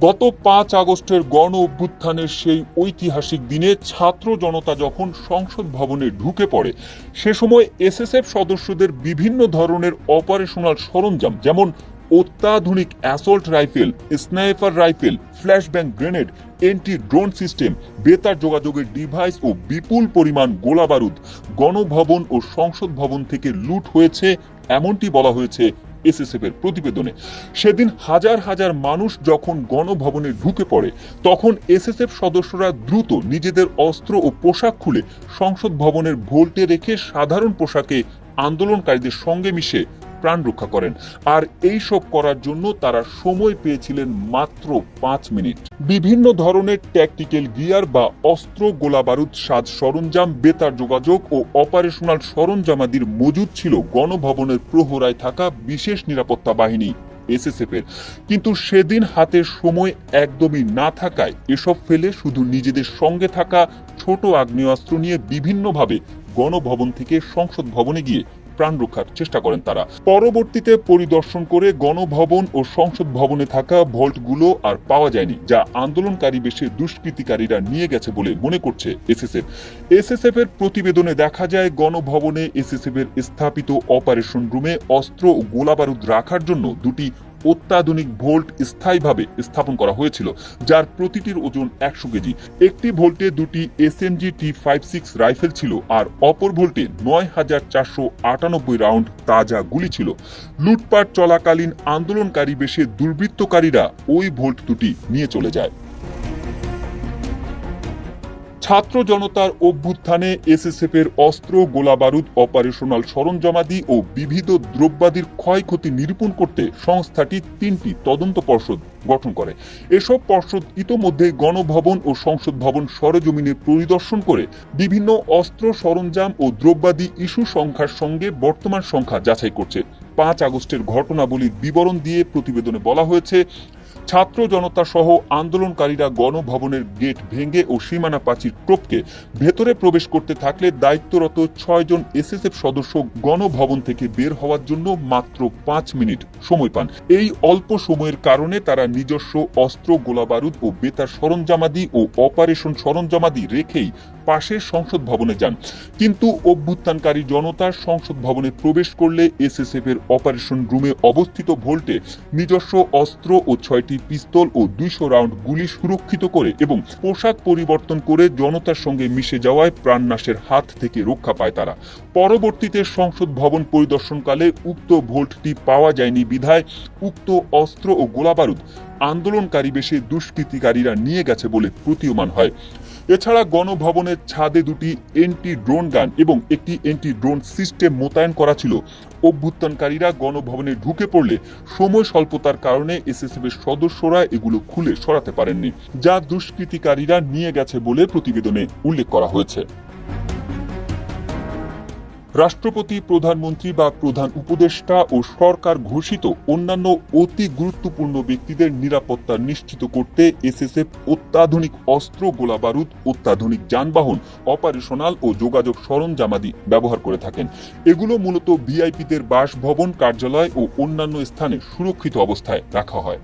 গত ৫ আগস্টের গণ অভ্যুত্থানের সেই ঐতিহাসিক দিনে ছাত্র জনতা যখন সংসদ ভবনে ঢুকে পড়ে, সে সময় এসএসএফ সদস্যদের বিভিন্ন ধরনের অপারেশনাল সরঞ্জাম যেমন অত্যাধুনিক assault rifle, sniper rifle, flashbang grenade, anti drone system, বেতার যোগাযোগের ডিভাইস ও বিপুল পরিমাণ গোলাবারুদ গণভবন ও সংসদ ভবন থেকে লুট হয়েছে, এমনটি বলা হয়েছে এসএসএফ এর প্রতিবেদনে। সেদিন হাজার হাজার মানুষ যখন গণভবনে ঢুকে পড়ে, তখন এসএসএফ সদস্যরা দ্রুত নিজেদের অস্ত্র ও পোশাক খুলে সংসদ ভবনের ভোল্টে রেখে সাধারণ পোশাকে আন্দোলনকারীদের সঙ্গে মিশে প্রাণ রক্ষা করেন। আর এই সব করার জন্য তারা সময় পেয়েছিলেন মাত্র ৫ মিনিট। বিভিন্ন ধরনের ট্যাকটিক্যাল গিয়ার বা অস্ত্র, গোলাবারুদ, সাজ সরঞ্জাম, বেতার যোগাযোগ ও অপারেশনাল সরঞ্জামাদির মজুদ ছিল গণভবনের প্রহরায় থাকা বিশেষ নিরাপত্তা বাহিনী এসএসএফ এর। কিন্তু সেদিন হাতের সময় একদমই না থাকায় এসব ফেলে শুধু নিজেদের সঙ্গে থাকা ছোট আগ্নেয়াস্ত্র নিয়ে বিভিন্নভাবে গণভবন থেকে সংসদ ভবনে গিয়ে প্রাণ রক্ষার চেষ্টা করেন তারা। পরবর্তীতে পরিদর্শন করে গণভবন ও সংসদ ভবনে থাকা ভল্টগুলো আর পাওয়া যায়নি, যা আন্দোলনকারী বেশে দুষ্কৃতিকারীরা নিয়ে গেছে বলে মনে করছে এসএসএফ। এসএসএফ এর প্রতিবেদনে দেখা যায়, গণভবনে এসএসএফ এর স্থাপিত অপারেশন রুমে অস্ত্র ও গোলাবারুদ রাখার জন্য দুটি অত্যাধুনিক ভোল্ট স্থায়ীভাবে স্থাপন করা হয়েছিল, যার প্রতিটির ওজন ১০০ কেজি। একটি ভোল্টে দুটি এসএমজি T56 রাইফেল ছিল, আর অপর ভোল্টে ৯,৪৯৮ রাউন্ড তাজা গুলি ছিল। লুটপাট চলাকালীন আন্দোলনকারী বেশে দুর্বৃত্তকারীরা ওই ভোল্ট দুটি নিয়ে চলে যায়। ছাত্র জনতার অভ্যুত্থানে এসএসএফ এর অস্ত্র, গোলাবারুদ, অপারেশনাল সরঞ্জামাদি ও বিবিধ দ্রব্যাদির ক্ষয়ক্ষতি নিরূপণ করতে সংস্থাটি ৩টি তদন্ত পর্ষদ গঠন করে। এসব পর্ষদ ইতোমধ্যে গণভবন ও সংসদ ভবন সরেজমিনে পরিদর্শন করে বিভিন্ন অস্ত্র, সরঞ্জাম ও দ্রব্যাদি ইস্যু সংখ্যার সঙ্গে বর্তমান সংখ্যা যাচাই করছে। ৫ আগস্টের ঘটনাবলীর বিবরণ দিয়ে প্রতিবেদনে বলা হয়েছে, ছাত্র জনতা সহ আন্দোলনকারীরা গণভবনের গেট ভেঙে ও সীমানা প্রাচীর টপকে ভেতরে প্রবেশ করতে থাকলে দায়িত্বরত ৬ জন এসএসএফ সদস্য গণভবন থেকে বের হওয়ার জন্য মাত্র ৫ মিনিট সময় পান। এই অল্প সময়ের কারণে তারা নিজস্ব অস্ত্র, গোলাবারুদ ও বেতার সরঞ্জামাদি ও অপারেশন সরঞ্জামাদি রেখেই পাশের সংসদ ভবনে যান। কিন্তু অভ্যুত্থানকারী জনতা সংসদ ভবনে প্রবেশ করলে এসএসএফ এর অপারেশন রুমে অবস্থিত ভোল্টে নিজস্ব অস্ত্র ও ৬টি পিস্তল ও ২০০ রাউন্ড গুলি সুরক্ষিত করে এবং পোশাক পরিবর্তন করে জনতার সঙ্গে মিশে যাওয়ায় প্রাণনাশের হাত থেকে রক্ষা পায় তারা। পরবর্তীতে সংসদ ভবন পরিদর্শনকালে উক্ত ভোল্টটি পাওয়া যায়নি বিধায় উক্ত অস্ত্র ও গোলাবারুদ আন্দোলনকারী বেশে দুষ্কৃতিকারীরা নিয়ে গেছে বলে প্রতীয়মান হয়। এছাড়া গণভবনের ছাদে দুটি এন্টি ড্রোন গান এবং একটি এন্টি ড্রোন সিস্টেম মোতায়েন করা ছিল। অভ্যুত্থানকারীরা গণভবনে ঢুকে পড়লে সময় স্বল্পতার কারণে এসএসএফ এর সদস্যরা এগুলো খুলে সরাতে পারেননি, যা দুষ্কৃতিকারীরা নিয়ে গেছে বলে প্রতিবেদনে উল্লেখ করা হয়েছে। রাষ্ট্রপতি, প্রধানমন্ত্রী বা প্রধান উপদেষ্টা ও সরকার ঘোষিত অন্যান্য অতি গুরুত্বপূর্ণ ব্যক্তিদের নিরাপত্তা নিশ্চিত করতে এসএসএফ অত্যাধুনিক অস্ত্র, গোলাবারুদ, অত্যাধুনিক যানবাহন, অপারেশনাল ও যোগাযোগ সরঞ্জামাদি ব্যবহার করে থাকেন। এগুলো মূলত ভিআইপিদের বাসভবন, কার্যালয় ও অন্যান্য স্থানে সুরক্ষিত অবস্থায় রাখা হয়।